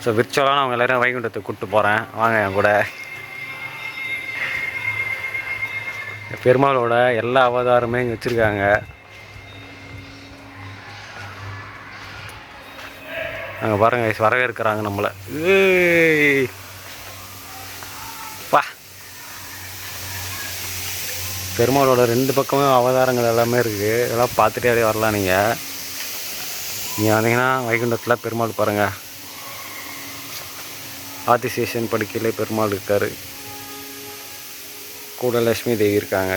So விர்ச்சுவலாக நான் அவங்க எல்லோரும் வைகுண்டத்துக்கு கூப்பிட்டு போகிறேன், வாங்க என் கூட. பெருமாளோட எல்லா அவதாரமே இங்கே வச்சுருக்காங்க. அங்கே பாருங்கள், வரவேற்கிறாங்க நம்மளை. வா, பெருமாளோட 2 பக்கமும் அவதாரங்கள் எல்லாமே இருக்குது. இதெல்லாம் பார்த்துட்டே அப்படியே வரலாம். நீங்கள் வந்தீங்கன்னா வைகுண்டத்தில் பெருமாள் பாருங்கள். ஆதிசேஷன் படுக்கையிலே பெருமாள் இருக்கார், கூட லட்சுமி தேவி இருக்காங்க.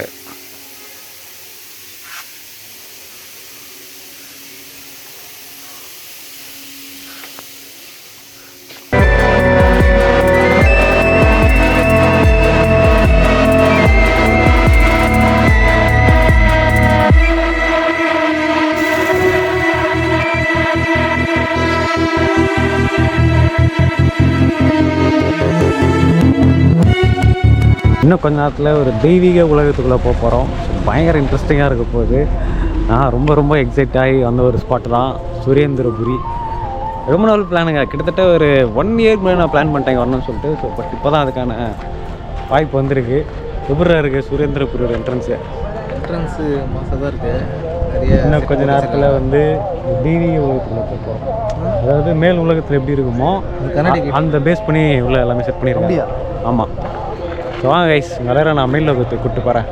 இன்னும் கொஞ்ச நேரத்தில் ஒரு தெய்வீக உலகத்துக்குள்ளே போக போகிறோம். பயங்கர இன்ட்ரெஸ்டிங்காக இருக்க போகுது. நான் ரொம்ப எக்ஸைட் ஆகி வந்த ஒரு ஸ்பாட்டு தான் சுரேந்திரபுரி. ரொம்ப நாள் பிளானுங்க, கிட்டத்தட்ட ஒரு 1 இயர் முன்னாடி நான் பிளான் பண்ணிட்டேன் வரணும்னு சொல்லிட்டு. ஸோ பட் இப்போ தான் அதுக்கான வாய்ப்பு வந்திருக்கு. எப்படியா இருக்குது சுரேந்திரபுரியோட என்ட்ரன்ஸு மாதம் தான் இருக்குது. நிறைய இன்னும் கொஞ்ச நேரத்தில் வந்து தெய்வீக உலகத்துக்குள்ளே போக போகிறோம். அதாவது மேல் உலகத்தில் எப்படி இருக்குமோ அந்த பேஸ் பண்ணி உள்ள எல்லாமே செட் பண்ணியிருக்கோம். ஆமாம். ஸோ வாங்க கைஸ், எல்லாரும் நான் மேல் லோகத்துக்கு கூப்பிட்டு போகிறேன்.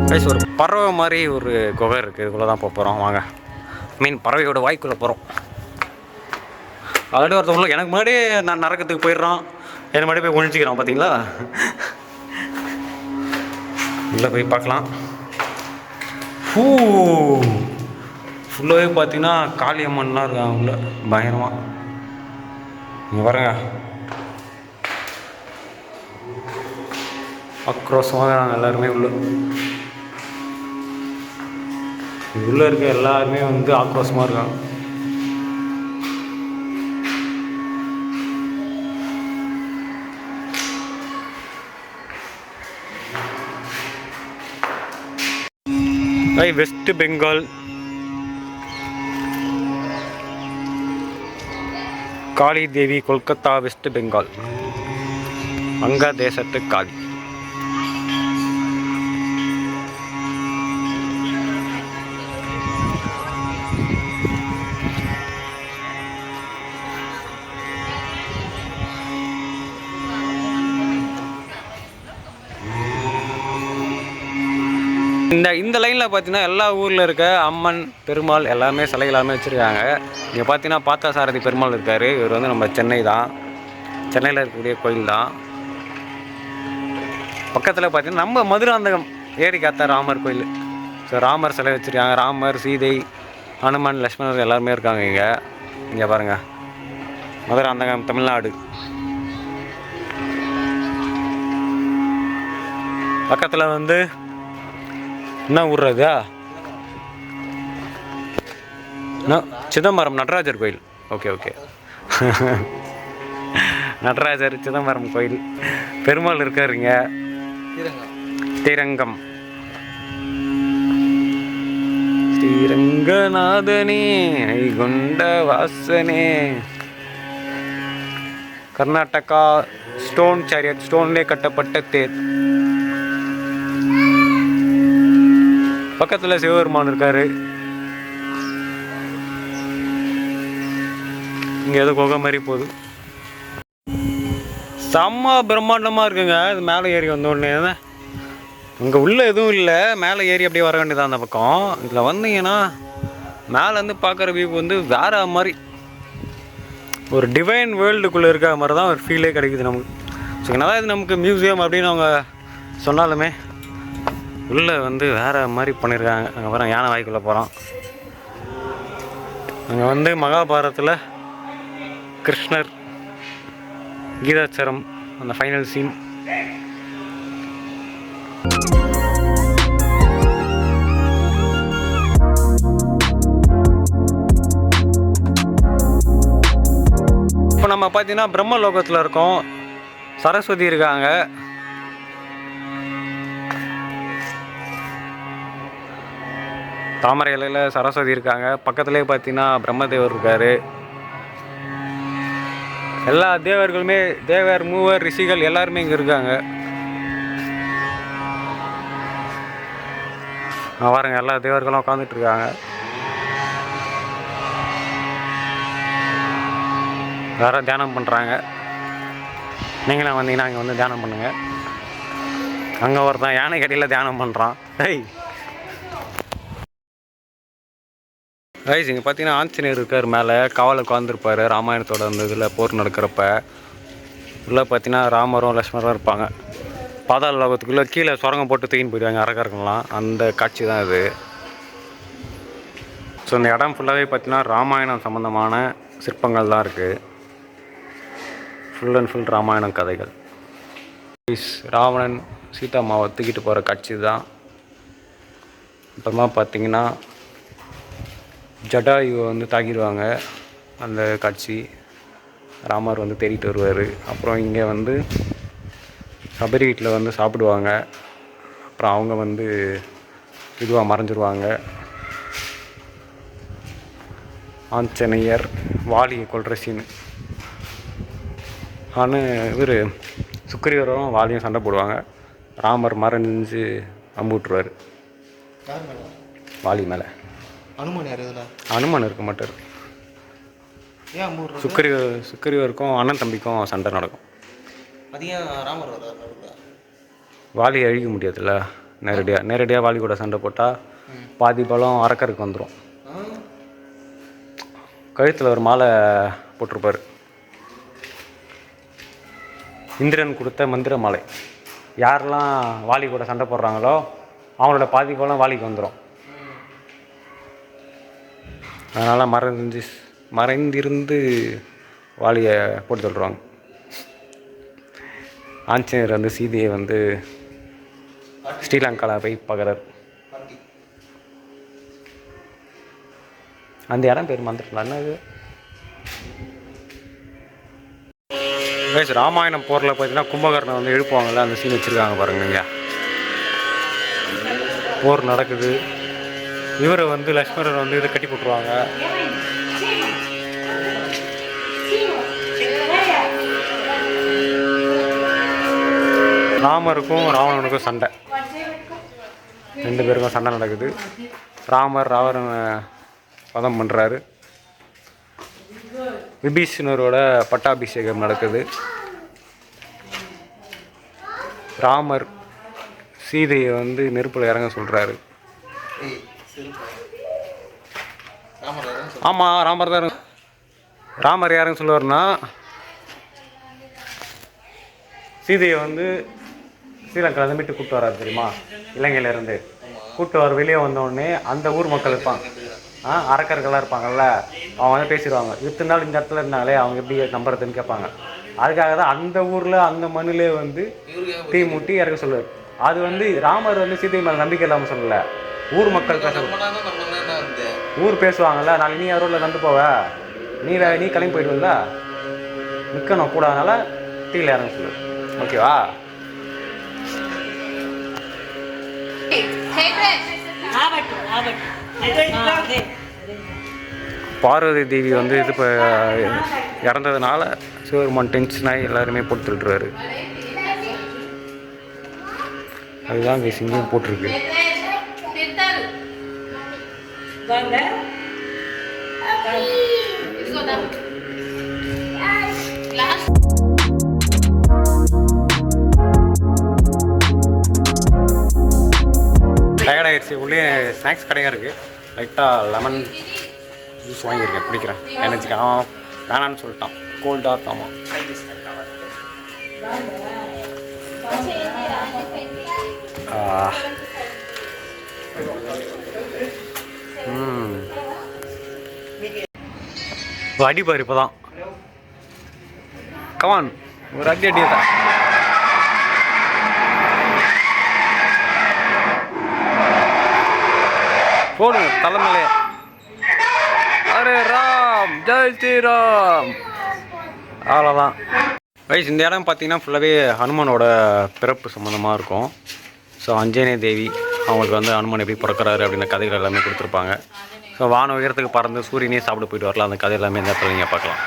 கைஸ், ஒரு பறவை மாதிரி ஒரு குகை இருக்குது, இதுக்குள்ளே தான் போக போகிறோம். வாங்க, பறவையோட வாய்க்குள்ளே போகிறோம். ஆல்ரெடி ஒருத்தவங்களும் எனக்கு முன்னாடி நான் நரக்கத்துக்கு போயிடுறான், என்ன மாதிரி போய் ஒழிச்சிக்கிறான் பார்த்தீங்களா. உள்ளே போய் பார்க்கலாம். ஃபுல்லாகவே பார்த்தீங்கன்னா காளியம்மன்லாம் இருக்காங்க உள்ள, பயங்கரமாக. இங்கே பாருங்க, ஆக்ரோஷமாக இருக்காங்க எல்லாருமே உள்ள. உள்ளே இருக்க எல்லாருமே வந்து ஆக்ரோஷமாக இருக்காங்க. வெஸ்ட் பெங்கால் காளி தேவி, கொல்கத்தா, வெஸ்ட் பெங்கால், வங்கதேசத்து காளி. இந்த லைனில் பார்த்தீங்கன்னா எல்லா ஊரில் இருக்க அம்மன் பெருமாள் எல்லாமே சிலை எல்லாமே வச்சுருக்காங்க. இங்கே பார்த்தீங்கன்னா பார்த்தசாரதி பெருமாள் இருக்கார். இவர் வந்து நம்ம சென்னை தான், சென்னையில் இருக்கக்கூடிய கோயில் தான். பக்கத்தில் பார்த்தீங்கன்னா நம்ம மதுராந்தகம் ஏரி காத்த ராமர் கோயில். ஸோ ராமர் சிலை வச்சுருக்காங்க. ராமர், சீதை, ஹனுமான், லக்ஷ்மணர் எல்லாருமே இருக்காங்க இங்கே. இங்கே பாருங்கள், மதுராந்தகம் தமிழ்நாடு. பக்கத்தில் வந்து என்ன ஊர்றதா, சிதம்பரம் நடராஜர் கோயில். ஓகே நடராஜர் சிதம்பரம் கோயில். பெருமாள் இருக்காருங்க, ஸ்ரீரங்கம். ஸ்ரீரங்கநாதனே ஐகுண்ட வாசனே. கர்நாடகா ஸ்டோன் சேரியட், ஸ்டோன்லேயே கட்டப்பட்ட தேர். பக்கத்தில் சிவபெருமான் இருக்காரு. இங்கே ஏதோ குகை மாதிரி போகுது, செம்ம பிரம்மாண்டமாக இருக்குங்க. இது மேலே ஏறி வந்தோடனே அங்கே உள்ளே எதுவும் இல்லை, மேலே ஏறி அப்படியே வர வேண்டியதான் அந்த பக்கம். இதில் வந்தீங்கன்னா மேலேருந்து பார்க்குற வியூ வந்து வேறு மாதிரி ஒரு டிவைன் வேர்ல்டுக்குள்ளே இருக்க மாதிரி தான் ஒரு ஃபீலே கிடைக்குது நமக்கு. ஸோ என்னதான் இது நமக்கு மியூசியம் அப்படின்னு அவங்க சொன்னாலுமே உள்ளே வந்து வேறு மாதிரி பண்ணியிருக்காங்க. அங்கே பாருங்க, யானை வாய்க்குள்ளே போகிறோம். அங்கே வந்து மகாபாரதத்தில் கிருஷ்ணர் கீதாச்சரம் அந்த ஃபைனல் சீன். இப்போ நம்ம பார்த்தீங்கன்னா பிரம்ம லோகத்தில் இருக்கோம். சரஸ்வதி இருக்காங்க. தாமரை இலையில் சரஸ்வதி இருக்காங்க. பக்கத்துலேயே பார்த்தீங்கன்னா பிரம்மதேவர் இருக்கார். எல்லா தேவர்களுமே, தேவர் மூவர் ரிஷிகள் எல்லாருமே இங்கே இருக்காங்க. பாருங்க, எல்லா தேவர்களும் உட்காந்துட்டு இருக்காங்க. யாரும் தியானம் பண்ணுறாங்க. நீங்களும் வந்தீங்கன்னா அங்கே வந்து தியானம் பண்ணுங்கள். அங்கே ஒருத்தன் யானை கடியில் தியானம் பண்ணுறான். ரைஸ் இங்கே பார்த்தீங்கன்னா ஆஞ்சநேயர் இருக்கார். மேலே காவலுக்கு உட்காந்துருப்பார். ராமாயணத்தோட அந்த இதில் போர் நடக்கிறப்ப உள்ளே பார்த்தீங்கன்னா ராமரும் லக்ஷ்மணரும் இருப்பாங்க. பாதாள லோகத்துக்குள்ளே கீழே சுரங்கம் போட்டு தூக்கின்னு போயிடுவாங்க அரக்கர்கள்லாம். அந்த காட்சி தான் இது. ஸோ இந்த இடம் ஃபுல்லாகவே பார்த்தீங்கன்னா ராமாயணம் சம்மந்தமான சிற்பங்கள் தான் இருக்குது. ஃபுல் அண்ட் ஃபுல் ராமாயணம் கதைகள். ராவணன் சீதாமாவை தூக்கிட்டு போகிற காட்சி தான். அப்புறமா பார்த்தீங்கன்னா ஜடாயுவை வந்து தாக்கிடுவாங்க. அந்த காட்சி ராமர் வந்து தேடிட்டு வருவார். அப்புறம் இங்கே வந்து சபரி வீட்டில் வந்து சாப்பிடுவாங்க. அப்புறம் அவங்க வந்து இதுவாக மறைஞ்சிருவாங்க. ஆஞ்சநேயர் வாலியை கொல்ற சீனு. ஆனால் இவர் சுக்கிரீவரும் வாலியும் சண்டை போடுவாங்க. ராமர் மறைஞ்சு அம்பு விட்டுருவார் வாலி மேலே. அனுமன் இருக்க மாட்டார். சுக்கிரீவருக்கும் அண்ணன் தம்பிக்கும் சண்டை நடக்கும். வாலியை அழிக்க முடியாதுல்ல. நேரடியாக வாலி கூட சண்டை போட்டால் பாதி பலம் அரக்கருக்கு வந்துடும். கழுத்தில் ஒரு மாலை போட்டிருப்பார். இந்திரன் கொடுத்த மந்திர மாலை. யாரெல்லாம் வாலி கூட சண்டை போடுறாங்களோ அவங்களோட பாதி பலம் வாலிக்கு வந்துடும். அதனால் மறைந்திருந்து வாலியை போட்டு சொல்கிறாங்க. ஆஞ்சநேயர் வந்து சீதையை வந்து ஸ்ரீலங்காவில் போய் பார்க்குறார். அந்த இடம் பேர் மந்திரங்களா என்னது? ராமாயணம் போரில் பார்த்தீங்கன்னா கும்பகர்ணன் வந்து எழுப்புவாங்கள்ல, அந்த சீன் வச்சுருக்காங்க பாருங்க. இங்கே போர் நடக்குது. இவரை வந்து லக்ஷ்மணர் வந்து இதை கட்டி போட்டுருவாங்க. ராமருக்கும் ராவணனுக்கும் சண்டை. 2 பேருக்கும் சண்டை நடக்குது. ராமர் ராவணனை வதம் பண்ணுறாரு. விபீஷணரோட பட்டாபிஷேகம் நடக்குது. ராமர் சீதையை வந்து நெருப்பில் இறங்க சொல்கிறாரு. ஆமாம், ராமர் தான். ராமர் யாருன்னு சொல்லுவார்னா, சீதையை வந்து ஸ்ரீலங்காவில் மீட்டு கூப்பிட்டு வராரு தெரியுமா, இலங்கையிலேருந்து கூப்பிட்டு வர. வெளியே வந்தோடனே அந்த ஊர் மக்கள் இருப்பாங்க, அரக்கர்களாக இருப்பாங்கல்ல, அவங்க வந்து பேசிடுவாங்க. இத்தனை நாள் இந்த இடத்துல இருந்தாங்களே அவங்க எப்படி நம்புறதுன்னு கேட்பாங்க. அதுக்காக தான் அந்த ஊரில் அந்த மண்ணிலே வந்து தீ மூட்டி இறக்க சொல்லுவார். அது வந்து ராமர் வந்து சீதை மேலே நம்பிக்கை இல்லாமல் சொல்லலை, ஊர் மக்கள் பேச. ஊர் பேசுவாங்கல்ல, நாளைக்கு நீ ரோட்டில் நடந்து போவ, நீ கிளம்பி போயிடுவல, நிற்கணும் கூடாதனால தீயில் இறங்க சொல்லுவார். ஓகேவா? பார்வதி தேவி வந்து இது இப்போ இறந்ததுனால சிவபெருமான் டென்ஷன் ஆகி எல்லாருமே போட்டு விட்டுருவாரு. அதுதான் இங்கே சிங்கம் போட்டிருக்கு. டயர்டாகிடுச்சு. உள்ளே ஸ்நாக்ஸ் கடையாக இருக்குது. லைட்டாக லெமன் ஜூஸ் வாங்கியிருக்கேன், பிடிக்கிறேன் எனர்ஜிக்கு. வேணான்னு சொல்லிட்டான், கோல்டாக இருக்காமா. அடிப்பார் இப்போ தான். கமான், ஒரு அடி தான். போடு தலைமையிலே. அரே ராம், ஜெய் ஸ்ரீராம். அவ்வளோதான் கைஸ். இந்த இடம் பார்த்தீங்கன்னா ஃபுல்லாகவே ஹனுமனோட பிறப்பு சம்மந்தமாக இருக்கும். ஸோ அஞ்சனி தேவி அவங்களுக்கு வந்து ஹனுமன் எப்படி பிறக்கிறாரு அப்படின்ற கதைகள் எல்லாமே கொடுத்துருப்பாங்க. ஸோ வான உயரத்துக்கு பறந்து சூரியனே சாப்பிட போயிட்டு வரலாம். அந்த கதை எல்லாமே இந்த இடத்துல நீங்கள் பார்க்கலாம்.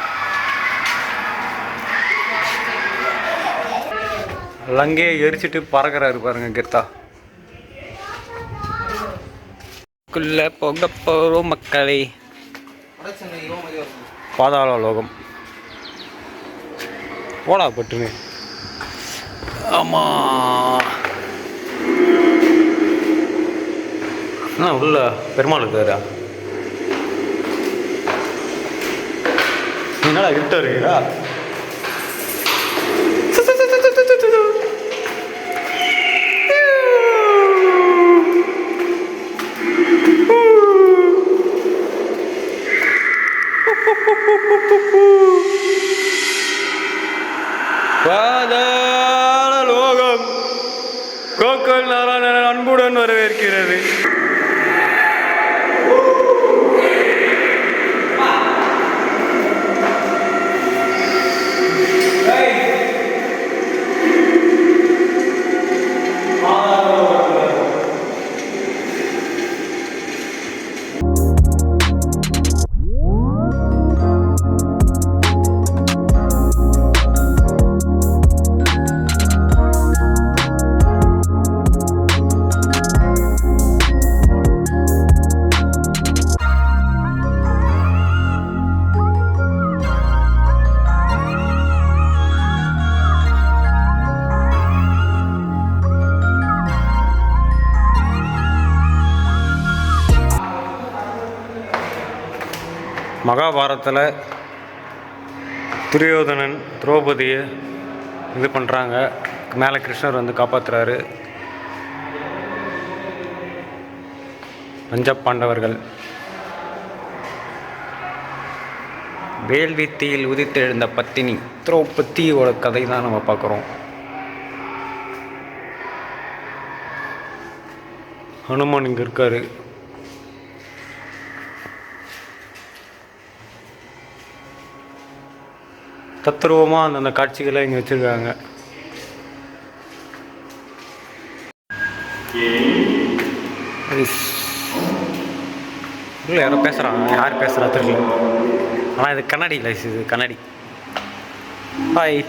லங்கையை எரிச்சிட்டு பறக்கிறாரு பாருங்க கெத்தா. குள்ள போக போகிறோம் மக்களே. பாதாள லோகம் போடா பட்டுன்னு. ஆமாம் உள்ள பெருமாள் இருக்காரா? என்னடா இருட்ட இருக்குதா? பாதாள லோகம் கோக்கல் நாராயணன் அன்புடன் வரவேற்கிறது. மகாபாரதத்தில் துரியோதனன் திரௌபதியை இது பண்ணுறாங்க. மேலே கிருஷ்ணர் வந்து காப்பாற்றுறாரு. பஞ்ச பாண்டவர்கள் வேள்வி தீயில் உதித்தெழுந்த பத்தினி திரௌபதியோட கதை தான் நம்ம பார்க்குறோம். ஹனுமான் இங்கே இருக்காரு. தத்ரூபமாக அந்தந்த காட்சிகளை இங்கே வச்சுருக்காங்க. இல்லை யாரோ பேசுகிறாங்க. யார் பேசுகிறா தெரியல. ஆனால் இது கண்ணாடி இல்லை, இது கண்ணாடி. ஹாய்.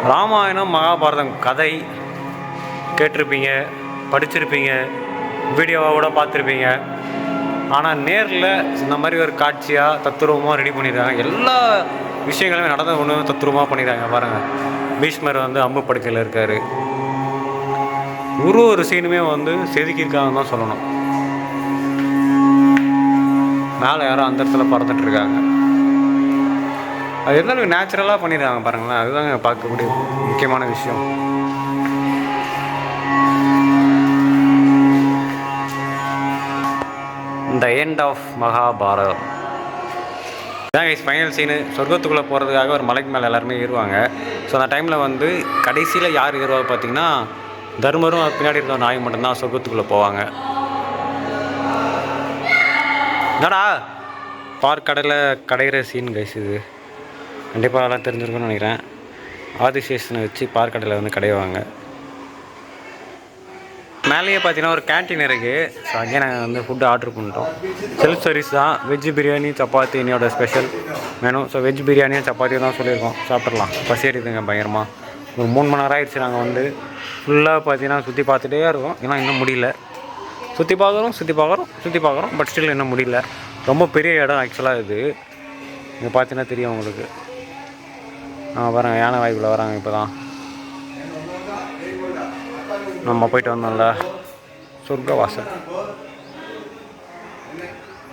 ராமாயணம் மகாபாரதம் கதை கேட்டிருப்பீங்க, படிச்சிருப்பீங்க, வீடியோவாக கூட பார்த்துருப்பீங்க. ஆனால் நேரில் இந்த மாதிரி ஒரு காட்சியாக தத்துரூபமாக ரெடி பண்ணிடுறாங்க. எல்லா விஷயங்களுமே நடந்த ஒன்று தத்துரூபமாக பண்ணிடுறாங்க. பாருங்கள், பீஷ்மர் வந்து அம்பு படுக்கையில் இருக்கார். ஒரு சீனுமே வந்து செதுக்கியிருக்காங்கன்னு தான் சொல்லணும். மேலே யாரும் அந்த இடத்துல பறந்துட்டுருக்காங்க. அது இருந்தாலும் நேச்சுரலாக பண்ணிடுறாங்க பாருங்களேன். அதுதாங்க பார்க்கக்கூடிய முக்கியமான விஷயம். இந்த எண்ட் ஆஃப் மகாபாரதம் இதான் ஃபைனல் சீனு. சொர்க்கத்துக்குள்ளே போகிறதுக்காக ஒரு மலைக்கு மேலே எல்லாருமே ஏறுவாங்க. ஸோ அந்த டைமில் வந்து கடைசியில் யார் ஏறுவாங்க பார்த்திங்கன்னா, தர்மரும் அது பின்னாடி இருந்த நாய் மட்டும்தான் சொர்க்கத்துக்குள்ளே போவாங்க. என்னடா பார்க்கடையில் கடையிற சீன் கைஸ் இது. கண்டிப்பாக அதெல்லாம் தெரிஞ்சிருக்குன்னு நினைக்கிறேன். ஆதிசேஷனை வச்சு பார்க்கடையில் வந்து கடைவாங்க. மேலேயே பார்த்தீங்கன்னா ஒரு கேன்டீன் இருக்குது. ஸோ அங்கேயே நாங்கள் வந்து ஃபுட்டு ஆர்டர் பண்ணிட்டோம். செல்ஃப் சர்வீஸ் தான். வெஜ் பிரியாணி சப்பாத்தி என்னோட ஸ்பெஷல் மெனு. ஸோ வெஜ் பிரியாணியும் சப்பாத்தியும் தான் சொல்லியிருக்கோம். சாப்பிட்லாம். பசி எடுத்துங்க பயங்கரமாக. ஒரு 3 மணி நேரம் ஆயிடுச்சு. நாங்கள் வந்து ஃபுல்லாக பார்த்தீங்கன்னா சுற்றி பார்த்துட்டே இருக்கோம். ஏன்னா இன்னும் முடியல. சுற்றி பார்க்குறோம் பட் ஸ்டில் இன்னும் முடியல. ரொம்ப பெரிய இடம் ஆக்சுவலாக இது. இங்கே பார்த்தீங்கன்னா தெரியும் உங்களுக்கு. வராங்க, யானை வாய்ப்பில் வராங்க. இப்போ தான் நம்ம போயிட்டு வந்தோம்ல சொர்க்கவாசல்.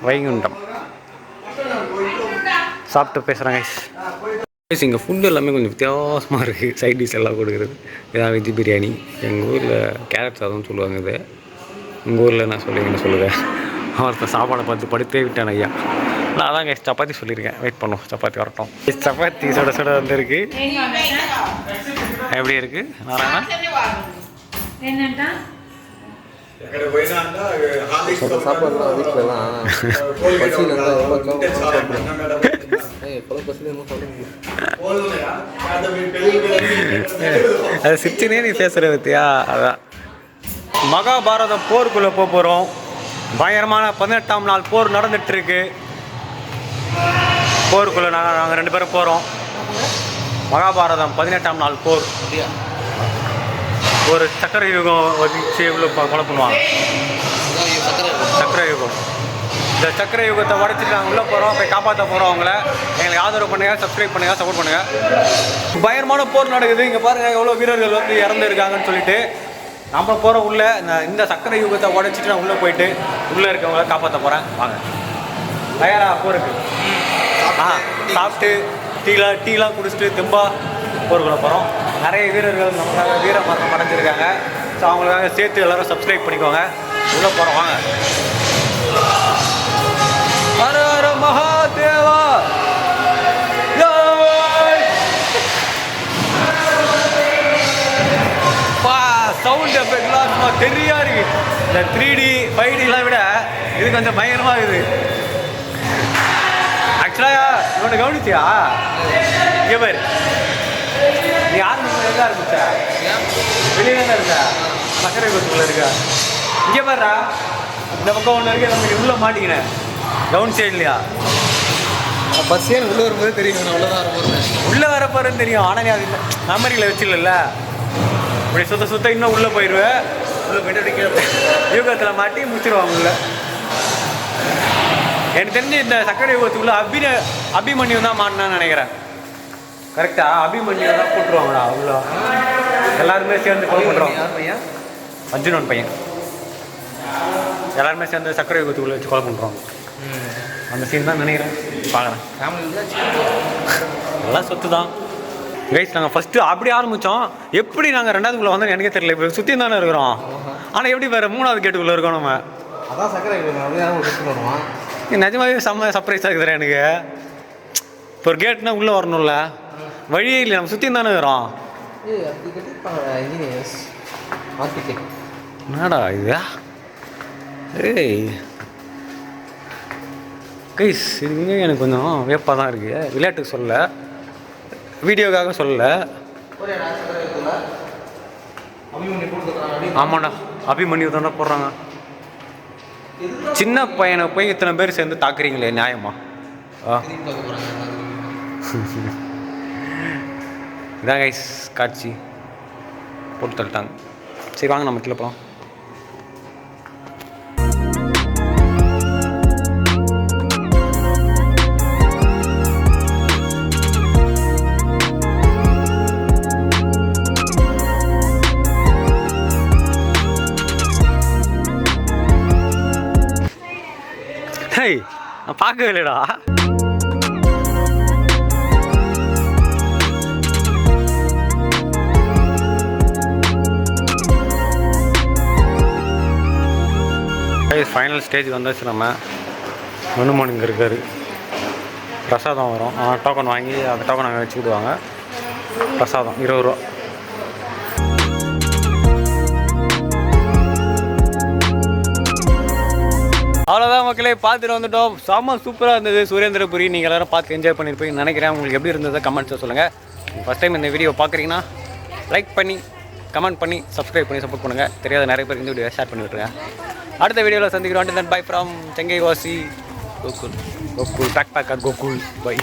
வைகுண்டம் சாப்பிட்டு பேசுகிறாங்க கைஸ். இங்கே ஃபுட்டு எல்லாமே கொஞ்சம் வித்தியாசமாக இருக்குது. சைட் டிஷ் எல்லாம் கொடுக்குறது. இதான் வெஜ் பிரியாணி. எங்கள் ஊரில் கேரட் சாதம்னு சொல்லுவாங்க. இது உங்கள் ஊரில் என்ன சொல்லுவீங்கன்னு சொல்லுவேன். ஒருத்தன் சாப்பாடை பார்த்து படுத்தே விட்டேன் ஐயா. நான் அதான் கைஸ் சப்பாத்தி சொல்லியிருக்கேன். வெயிட் பண்ணுவோம், சப்பாத்தி வரட்டும். சப்பாத்தி சுட சுட வந்துருக்கு. எப்படி இருக்குது நாராயணா? சாப்பாடுலாம் வீட்டிலலாம் பசியில் இருந்தால் அது சிரிச்சுனே நீ பேசுகிற பத்தியா? அதான் மகாபாரத போருக்குள்ளே போக போகிறோம். பயங்கரமான 18ஆம் நாள் போர் நடந்துகிட்ருக்கு. போருக்குள்ளே நாங்கள் 2 பேரும் போகிறோம். மகாபாரதம் 18ஆம் நாள் போர். ஒரு சக்கர யுகம் வச்சு இவ்வளோ கொலை பண்ணுவாங்க. சக்கர யுகம். இந்த சக்கர யுகத்தை உடச்சிட்டு நாங்கள் உள்ளே போகிறோம். போய் காப்பாற்ற போகிறோம். அவங்கள எங்களுக்கு ஆதரவு பண்ணுங்கள், சப்ஸ்கிரைப் பண்ணுங்கள், சப்போர்ட் பண்ணுங்கள். பயங்கரமான போர் நடக்குது. இங்கே பாருங்கள் எவ்வளோ வீரர்கள் வந்து இறந்து இருக்காங்கன்னு சொல்லிட்டு நம்ம போகிற உள்ளே இந்த சக்கர யுகத்தை உடச்சிட்டு நான் உள்ளே போயிட்டு உள்ளே இருக்கவங்கள காப்பாற்ற போகிறேன். வாங்க தயாரா போருக்கு. சாப்பிட்டு டீலாம் குடிச்சிட்டு தெம்பா போருக்குள்ள போகிறோம். நிறைய வீரர்கள் நமக்காக வீர மரணம் அடைஞ்சிருக்காங்க. ஸோ அவங்களுக்காக சேர்த்து எல்லோரும் சப்ஸ்கிரைப் பண்ணிக்கோங்க. உள்ளே போகிறோம் வாங்க. ஹர ஹர மகாதேவா. சவுண்ட் எஃபெக்ட்லாம் சும்மா தெரியா இருக்கு. இந்த 3D 5Dலாம் விட இது கொஞ்சம் பயங்கரமாக இருக்குது. ஆக்சுவலாக இவனை கவனிச்சியா? இங்கே பேர் நீ ஆரம்பிச்சு எங்கே ஆரம்பிச்சா? வெளியே தானே இருக்கா? சக்கரை கோத்துக்குள்ளே இருக்கா? இங்கே பாருடா, இந்த பக்கம் ஒன்று இருக்கு. நம்ம உள்ளே மாட்டிக்கினேன். கவனிச்சே இல்லையா? பஸ்ஸே உள்ளே வரும்போது தெரியும். நான் உள்ளே தான் வரப்போகிறேன். உள்ளே வரப்போறேன்னு தெரியும். ஆனால் நீ அது இல்லை மெமரியில் வச்சிடல. இப்படி சுத்த இன்னும் உள்ளே போயிடுவேன். உள்ளே போயிட்டு யுகத்தில் மாட்டி முடிச்சிருவாங்க உள்ள. எனக்கு தெரிஞ்சு இந்த சக்கரை யுகத்துக்குள்ள அபிமன்யு தான் மாட்டினான்னு நினைக்கிறேன். கரெக்டா? அபிமன்யு தான் கூட்டுருவாங்களா அவ்வளோ? எல்லாருமே சேர்ந்து கொலை பண்ணுறோம். அர்ஜுனன் பையன் எல்லாருமே சேர்ந்து சக்கரை யுகத்துக்குள்ளே வச்சு கொலை பண்ணுறோம். அந்த சீன் தான் நினைக்கிறேன். பார்க்குறேன். எல்லாம் சொத்து தான் கைஸ். நாங்கள் ஃபஸ்ட்டு அப்படி ஆரம்பித்தோம். எப்படி நாங்கள் 2வதுக்குள்ளே வந்தோம் எனக்கே தெரியல. இப்போ சுற்றி தானே இருக்கிறோம். ஆனால் எப்படி வேறு 3வது கேட்டுக்குள்ளே இருக்கோம் நம்ம? அதான் சக்கரை வருவான். நிஜமாவே செம்ம சர்ப்ரைஸாக இருக்குதுறேன் எனக்கு. இப்போ ஒரு கேட்னா உள்ளே வரணும்ல, வழியே இல்லை. நம்ம சுற்றி தானே இருக்கிறோம். என்னடா இது? ஏய் கைஸ், இதுங்க எனக்கு கொஞ்சம் வேப்பாக தான் இருக்குது. விளையாட்டுக்கு சொல்ல, வீடியோக்காக சொல்ல. ஆமாண்டா, அபிமன்யு தானே போடுறாங்க. சின்ன பையனை போய் இத்தனை பேர் சேர்ந்து தாக்குறீங்களே, நியாயமா? இதான் கைஸ் காட்சி. போட்டு தள்ளிட்டாங்க. சரி வாங்க நம்ம கீழே போகலாம். ஹேய், நான் பார்க்கவே இல்லைடா. ஃபைனல் ஸ்டேஜ் வந்தாச்சு. நம்ம ஹனுமான் இங்கே இருக்கார். பிரசாதம் வரும். டோக்கன் வாங்கி அந்த டோக்கன் அங்கே வச்சு விடுவாங்க. பிரசாதம் 20 ரூபா. அவ்வளோதான் மக்களே, பார்த்துட்டு வந்துட்டோம். செம்ம சூப்பராக இருந்தது சுரேந்திரபுரி. நீங்கள் எல்லோரும் பார்த்து என்ஜாய் பண்ணியிருப்பீங்கன்னு நினைக்கிறேன். உங்களுக்கு எப்படி இருந்தது கமெண்ட்ஸை சொல்லுங்கள். ஃபஸ்ட் டைம் இந்த வீடியோ பார்க்குறீங்கன்னா லைக் பண்ணி கமெண்ட் பண்ணி சப்ஸ்கிரைப் பண்ணி சப்போர்ட் பண்ணுங்கள். தெரியாத நிறைய பேருக்கு இந்த வீடியோ ஷேர் பண்ணி விட்டுருங்க. அடுத்த வீடியோவில் சந்திக்கிறோம். பை ஃப்ரம் செங்கை வாசி Gokul. Backpacker Gokul. By.